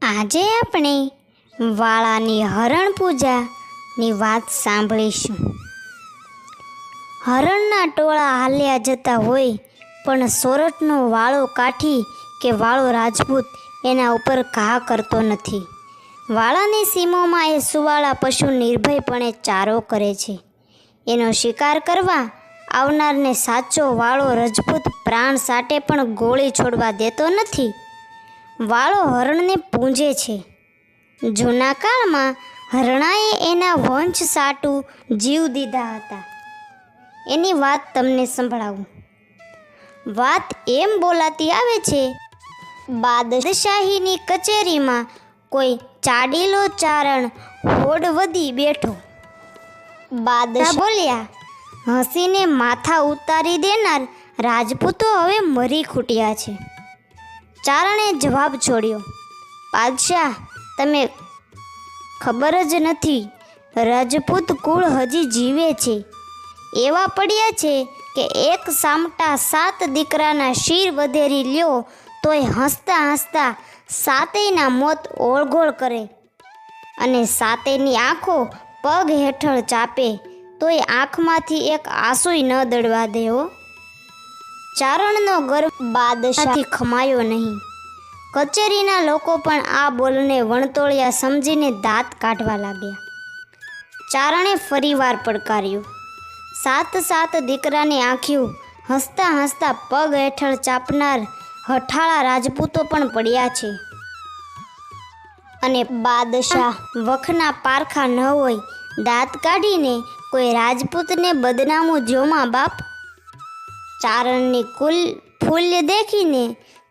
આજે આપણે વાળાની હરણ પૂજાની વાત સાંભળીશું. હરણના ટોળા હાલ્યા જતા હોય પણ સોરઠનો વાળો કાઠી કે વાળો રાજપૂત એના ઉપર ઘા કરતો નથી. વાળાની સીમોમાં એ સુવાળા પશુ નિર્ભયપણે ચારો કરે છે. એનો શિકાર કરવા આવનારને સાચો વાળો રજપૂત પ્રાણ સાટે પણ ગોળી છોડવા દેતો નથી. વાળો હરણને પૂંજે છે. જૂના કાળમાં હરણાએ એના વંશ સાટું જીવ દીધા હતા. એની વાત તમને સંભળાવું. વાત એમ બોલાતી આવે છે, બાદશાહીની કચેરીમાં કોઈ ચાડીલો ચારણ હોડ વધી બેઠો. બાદશાહ બોલ્યા, હસીને માથા ઉતારી દેનાર રાજપૂતો હવે મરી ખૂટ્યા છે. ચારણે જવાબ છોડ્યો, બાદશાહ, તમે ખબર જ નથી, રાજપૂત કુળ હજી જીવે છે. એવા પડ્યા છે કે એક સામટા 7 દીકરાના શિર વધેરી લ્યો તોય હસતા હસતા સાતેયના મોત ઓળઘોળ કરે, અને સાતેયની આંખો પગ હેઠળ ચાપે તોય આંખમાંથી એક આંસુય ન દળવા દેવો. ચારણનો ગર્વ બાદશાહથી ખમાયો નહીં. કચેરીના લોકો પણ આ બોલને વણતોળિયા સમજીને દાંત કાઢવા લાગ્યા. ચારણે ફરીવાર પડકાર્યું. 7 દીકરાની આંખ્યું હસતા હસતા પગ હેઠળ ચાપનાર હઠાળા રાજપૂતો પણ પડ્યા છે, અને બાદશાહ વખના પારખા ન હોય દાંત કાઢીને કોઈ રાજપૂતને બદનામું જ્યોમાં બાપ. ચારણની કુલ ફૂલ્ય દેખીને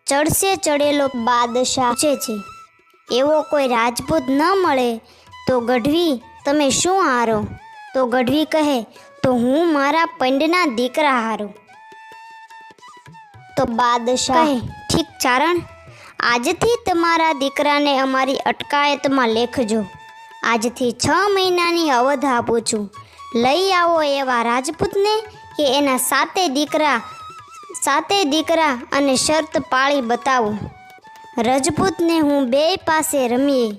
ચડશે ચડેલો બાદશાહ પૂછે છે, એવો કોઈ રાજપૂત ન મળે તો ગઢવી તમે શું હારો? તો ગઢવી કહે, તો હું મારા પંડના દીકરા હારો. તો બાદશાહ કહે, ઠીક ચારણ, આજથી તમારા દીકરાને અમારી અટકાયતમાં લેખજો. આજથી 6 મહિનાની અવધ આપું છું. લઈ આવો એવા રાજપૂતને કે એના 7 દીકરા અને શરત પાળી બતાવો. રજપૂતને હું 2 પાસે રમીએ,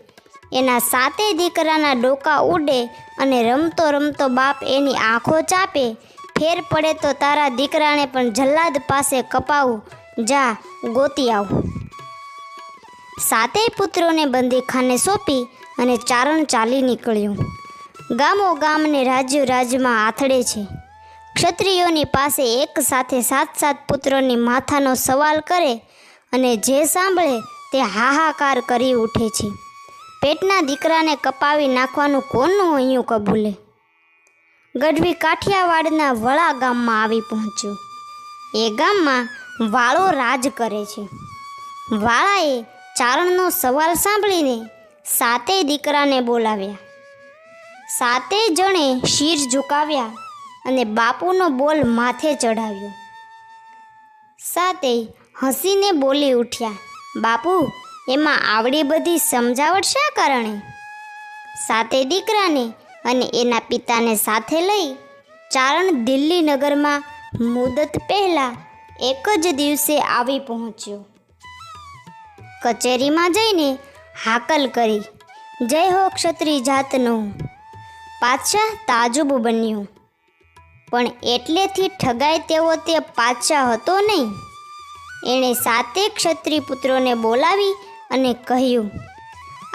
એના 7 દીકરાના ડોકા ઉડે અને રમતો રમતો બાપ એની આંખો ચાપે. ફેર પડે તો તારા દીકરાને પણ જલ્લાદ પાસે કપાવું. જા ગોતી આવ. 7 પુત્રોને બંદીખાને સોંપી અને ચારણ ચાલી નીકળ્યું. ગામો ગામને રાજ્યો રાજ્યમાં આથડે છે. ક્ષત્રિયોની પાસે એક સાથે 7 પુત્રોની માથાનો સવાલ કરે અને જે સાંભળે તે હાહાકાર કરી ઉઠે છે. પેટના દીકરાને કપાવી નાખવાનું કોનું અહીંયું કબૂલે? ગઢવી કાઠિયાવાડના વળા ગામમાં આવી પહોંચ્યો. એ ગામમાં વાળો રાજ કરે છે. વાળાએ ચારણનો સવાલ સાંભળીને 7 દીકરાને બોલાવ્યા. 7 જણે શીર ઝુકાવ્યા અને બાપુનો બોલ માથે ચડાવ્યો. 7 હસીને બોલી ઉઠ્યા, બાપુ, એમાં આવડી બધી સમજાવટ શા કારણે? 7 દીકરાને અને એના પિતાને સાથે લઈ ચારણ દિલ્હી નગરમાં મુદત પહેલાં એક જ દિવસે આવી પહોંચ્યો. કચેરીમાં જઈને હાકલ કરી, જય હો ક્ષત્રિય જાતનો. પાતશાહ તાજુબ બન્યો, પણ એટલેથી ઠગાય તેવો તે પાતશાહ હતો નહીં. એણે 7 ક્ષત્રિય પુત્રોને બોલાવી અને કહ્યું,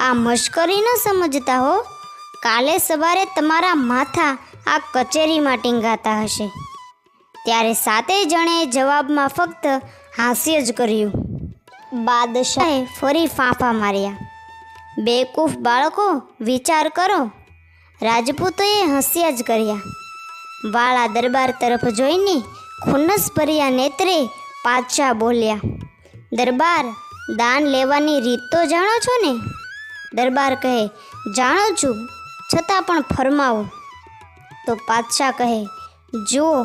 આ મશ્કરી ન સમજતા હો. કાલે સવારે તમારા માથા આ કચેરીમાં ટીંગાતા હશે. ત્યારે 7 જણે જવાબમાં ફક્ત હાસ્ય જ કર્યું. બાદશાહે ફરી ફાંફા માર્યા. બેકૂફ બાળકો, વિચાર કરો. રાજપૂતોએ હસ્યા જ કર્યા. વાળા દરબાર તરફ જોઈને ખુન્નસ ભર્યા નેત્રે પાતશાહ બોલ્યા, દરબાર, દાન લેવાની રીત તો જાણો છો ને? દરબાર કહે, જાણું છું, છતાં પણ ફરમાવો. તો પાતશાહ કહે, જુઓ,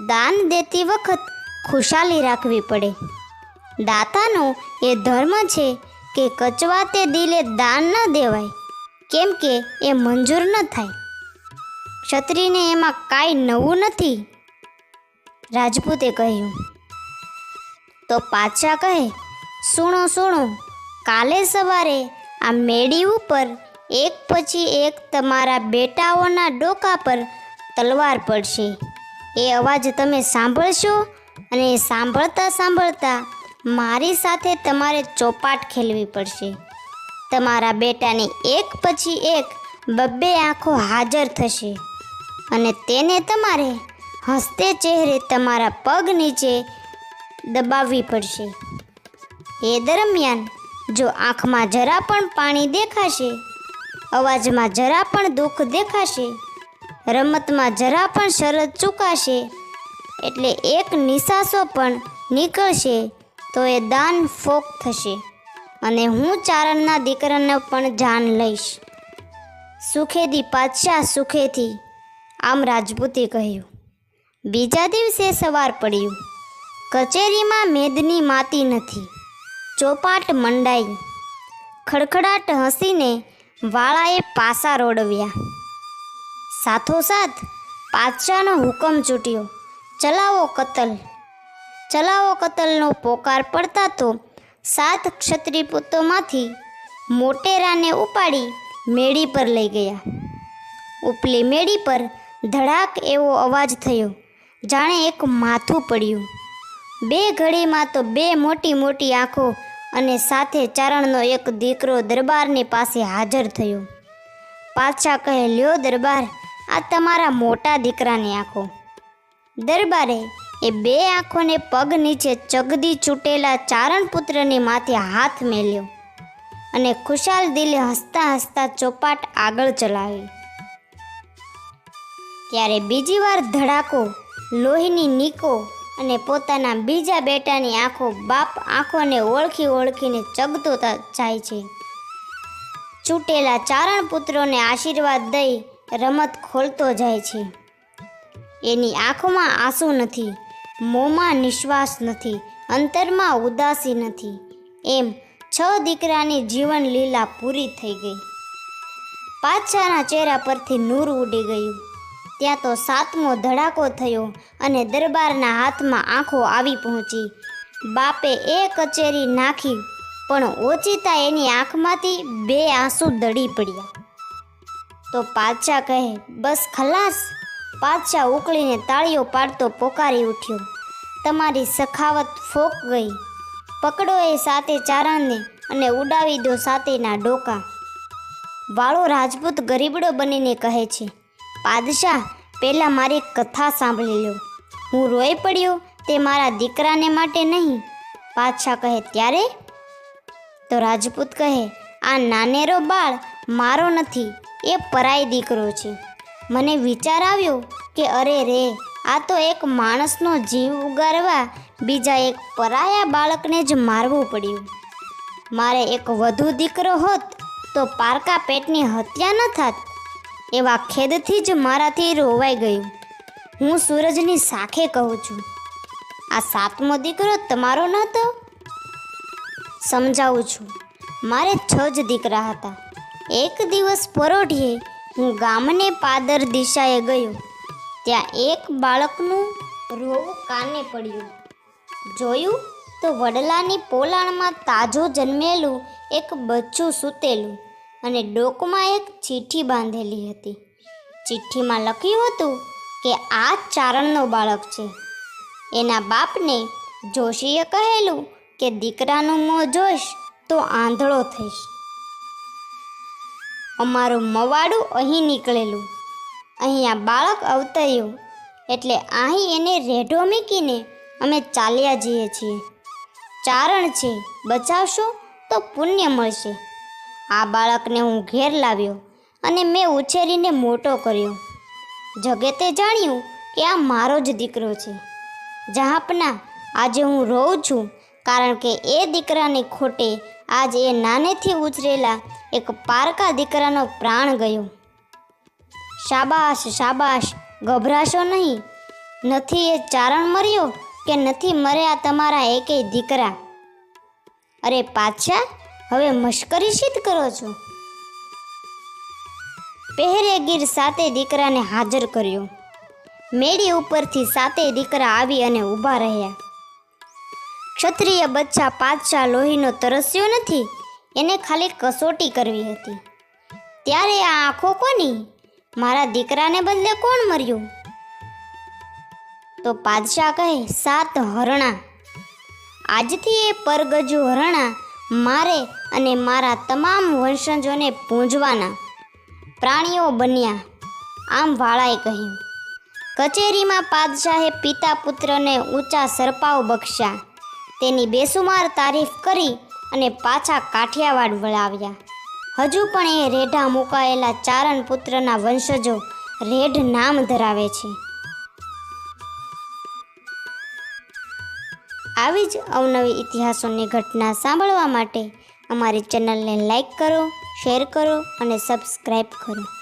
દાન દેતી વખત ખુશાલી રાખવી પડે. દાતાનો એ ધર્મ છે કે કચવાતે દિલે દાન ન દેવાય, કેમ કે એ મંજૂર ન થાય. ક્ષત્રિયને એમાં કાંઈ નવું નથી, રાજપૂતે કહ્યું. તો પાતશાહ કહે, સુણો, કાલે સવારે આ મેડી ઉપર એક પછી એક તમારા બેટાઓના ડોકા પર તલવાર પડશે. એ અવાજ તમે સાંભળશો અને સાંભળતા સાંભળતા મારી સાથે તમારે ચોપાટ ખેલવી પડશે. તમારા બેટાની એક પછી એક બબ્બે આંખો હાજર થશે અને તેને તમારે હસતે ચહેરે તમારા પગ નીચે દબાવવી પડશે. એ દરમિયાન જો આંખમાં જરા પણ પાણી દેખાશે, અવાજમાં જરા પણ દુઃખ દેખાશે, રમતમાં જરા પણ શરત ચૂકાશે, એટલે એક નિશાસો પણ નીકળશે તો એ દાન ફોક થશે અને હું ચારણના દીકરાને પણ જાન લઈશ. સુખેથી પાતશાહ સુખેથી, આમ રાજપૂતે કહ્યું. બીજા દિવસે સવાર પડ્યું. કચેરીમાં મેદની માતી નથી. ચોપાટ મંડાઈ. ખડખડાટ હસીને વાળાએ પાસા રોડવ્યા. સાથોસાથ પાતશાહનો હુકમ છૂટ્યો, ચલાવો કતલ. ચલાવો કતલનો પોકાર પડતા તો 7 ક્ષત્રિપુત્રોમાંથી મોટેરાને ઉપાડી મેડી પર લઈ ગયા. ઉપલી મેડી પર ધડાક એવો અવાજ થયો, જાણે એક માથું પડ્યું. 2 ઘડીમાં તો 2 મોટી મોટી આંખો અને સાથે ચારણનો એક દીકરો દરબારની પાસે હાજર થયો. પાતશાહ કહે, લ્યો દરબાર, આ તમારા મોટા દીકરાની આંખો. દરબારે એ 2 આંખોને પગ નીચે ચગદી છૂટેલા ચારણપુત્રની માથે હાથ મેલ્યો અને ખુશાલ દિલે હસતા હસતા ચોપાટ આગળ ચલાવી. ત્યારે બીજી વાર ધડાકો, લોહીની નીકો અને પોતાના બીજા બેટાની આંખો બાપ આંખોને ઓળખી ઓળખીને ચગતો જાય છે. છૂટેલા ચારણપુત્રોને આશીર્વાદ દઈ રમત ખોલતો જાય છે. એની આંખોમાં આંસુ નથી, મોંમાં નિશ્વાસ નથી, અંતરમાં ઉદાસી નથી. એમ 6 દીકરાની જીવન લીલા પૂરી થઈ ગઈ. પાતશાહના ચહેરા પરથી નૂર ઉડી ગયું. ત્યાં તો 7મો ધડાકો થયો અને દરબારના હાથમાં આંખો આવી પહોંચી. બાપે એ કચેરી નાખી પણ ઓચિતા એની આંખમાંથી 2 આંસુ દડી પડ્યા. તો પાતશાહ કહે, બસ ખલાસ. પાતશાહ ઉકળીને તાળીઓ પાડતો પોકારી ઉઠ્યો, તમારી સખાવત ફોક ગઈ. પકડો એ સાતે ચારણને અને ઉડાવી દો સાતેના ડોકા. વાળો રાજપૂત ગરીબડો બનીને કહે છે, પાદશાહ, પહેલાં મારી કથા સાંભળી લો. હું રોઈ પડ્યો તે મારા દીકરાને માટે નહીં. પાતશાહ કહે, ત્યારે? તો રાજપૂત કહે, આ નાનેરો બાળ મારો નથી, એ પરાઈ દીકરો છે. મને વિચાર આવ્યો કે અરે રે, આ તો એક માણસનો જીવ ઉગારવા બીજા એક પરાયા બાળકને જ મારવું પડ્યું. મારે એક વધુ દીકરો હોત તો પારકા પેટની હત્યા ન થાત. એવા ખેદથી જ મારાથી રોવાઈ ગયું. હું સૂરજની સાખે કહું છું, આ 7મો દીકરો તમારો નહોતો? સમજાવું છું. મારે 6 જ દીકરા હતા. એક દિવસ પરોઢીએ હું ગામને પાદર દિશાએ ગયો. ત્યાં એક બાળકનું રોવું કાને પડ્યું. જોયું તો વડલાની પોલાણમાં તાજો જન્મેલું એક બચ્ચું સૂતેલું અને ડોકમાં એક ચિઠ્ઠી બાંધેલી હતી. ચિઠ્ઠીમાં લખ્યું હતું કે આ ચારણનો બાળક છે. એના બાપને જોશીએ કહેલું કે દીકરાનું મોં જોઈશ તો આંધળો થઈશ. અમારું મવાડું અહીં નીકળેલું. અહીંયા બાળક અવતર્યું એટલે અહીં એને રેઢો મૂકીને અમે ચાલ્યા જઈએ છીએ. ચારણ છે, બચાવશો તો પુણ્ય મળશે. આ બાળકને હું ઘેર લાવ્યો અને મેં ઉછેરીને મોટો કર્યો. જગતે જાણ્યું કે આ મારો જ દીકરો છે. જહાંપના, આજે હું રોઉં છું કારણ કે એ દીકરાને ખોટે આજ એ નાનેથી ઉછરેલા એક પારકા દીકરાનો પ્રાણ ગયો. શાબાશ શાબાશ, ગભરાશો નહીં. નથી એ ચારણ મર્યો કે નથી મર્યા તમારા એકેય દીકરા. અરે પાતશાહ, હવે મશ્કરી શીત કરો છો? પહેરેગીર 7 દીકરાને હાજર કર્યો. મેળી ઉપરથી 7 દીકરા આવી અને ઊભા રહ્યા. ક્ષત્રિય બચ્ચા પાતશાહ લોહીનો તરસ્યો નથી એને ખાલી કસોટી કરવી હતી. ત્યારે આ આંખો કોની? મારા દીકરાને બદલે કોણ મર્યું? તો પાદશાહ કહે, 7 હરણા. આજથી એ પરગજુ હરણા મારે અને મારા તમામ વંશજોને પૂંજવાના પ્રાણીઓ બન્યા. આમ વાળાએ કહ્યું. કચેરીમાં પાદશાહે પિતા પુત્રને ઊંચા સરપાવ બક્ષ્યા. તેની બેસુમાર તારીફ કરી અને પાછા કાઠિયાવાડ વળાવ્યા. હજુ પણ એ રેઢા મુકાયેલા ચારણ પુત્રના વંશજો રેઢ નામ ધરાવે છે. આવી જ અવનવી ઇતિહાસોની ઘટના સાંભળવા માટે અમારી ચેનલને લાઈક કરો, શેર કરો અને સબસ્ક્રાઈબ કરો.